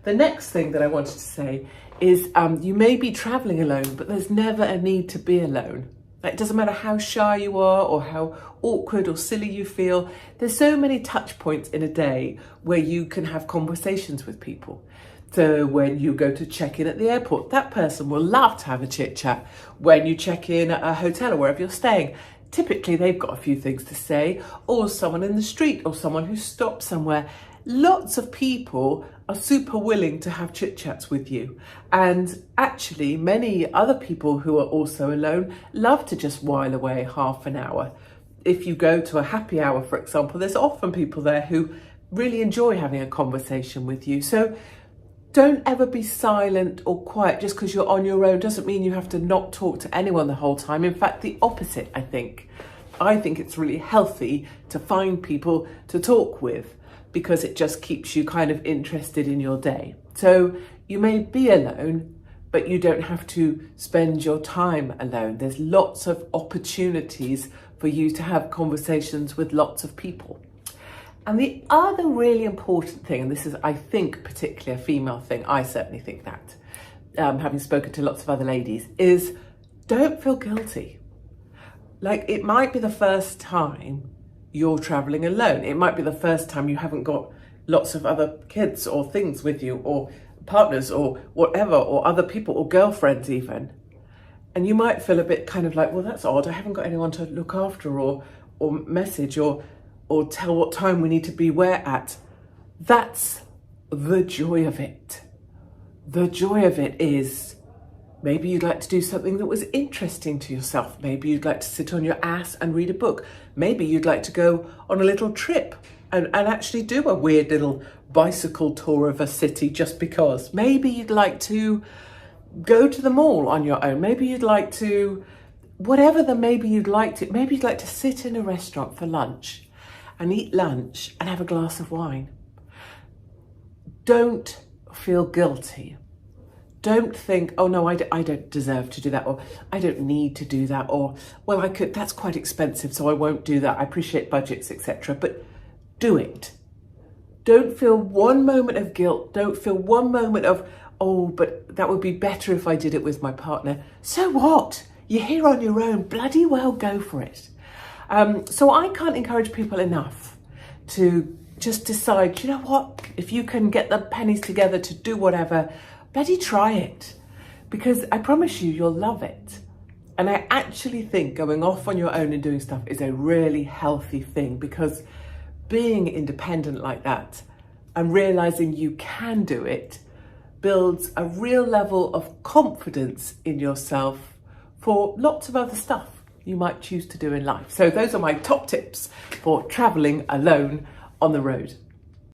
The next thing that I wanted to say is you may be traveling alone, but there's never a need to be alone. Like, it doesn't matter how shy you are or how awkward or silly you feel. There's so many touch points in a day where you can have conversations with people. So when you go to check in at the airport, that person will love to have a chit chat. When you check in at a hotel or wherever you're staying, typically they've got a few things to say, or someone in the street or someone who stopped somewhere. Lots of people are super willing to have chit chats with you. And actually many other people who are also alone love to just while away half an hour. If you go to a happy hour, for example, there's often people there who really enjoy having a conversation with you. So don't ever be silent or quiet. Just because you're on your own doesn't mean you have to not talk to anyone the whole time. In fact, the opposite, I think. I think it's really healthy to find people to talk with, because it just keeps you kind of interested in your day. So you may be alone, but you don't have to spend your time alone. There's lots of opportunities for you to have conversations with lots of people. And the other really important thing, and this is, I think, particularly a female thing, I certainly think that, having spoken to lots of other ladies, is don't feel guilty. Like, it might be the first time you're traveling alone. It might be the first time you haven't got lots of other kids or things with you, or partners or whatever, or other people or girlfriends even. And you might feel a bit kind of like, well, that's odd. I haven't got anyone to look after or message or tell what time we need to be where at. That's the joy of it. The joy of it is maybe you'd like to do something that was interesting to yourself. Maybe you'd like to sit on your ass and read a book. Maybe you'd like to go on a little trip and actually do a weird little bicycle tour of a city just because. Maybe you'd like to go to the mall on your own. Maybe you'd like to, maybe you'd like to sit in a restaurant for lunch and eat lunch and have a glass of wine. Don't feel guilty. Don't think, oh no, I don't deserve to do that, or I don't need to do that, or, well, I could, that's quite expensive, so I won't do that. I appreciate budgets, etc. But do it. Don't feel one moment of guilt. Don't feel one moment of, oh, but that would be better if I did it with my partner. So what? You're here on your own. Bloody well go for it. So I can't encourage people enough to just decide, you know what, if you can get the pennies together to do whatever, bloody try it, because I promise you, you'll love it. And I actually think going off on your own and doing stuff is a really healthy thing, because being independent like that and realizing you can do it builds a real level of confidence in yourself for lots of other stuff you might choose to do in life. So those are my top tips for traveling alone on the road.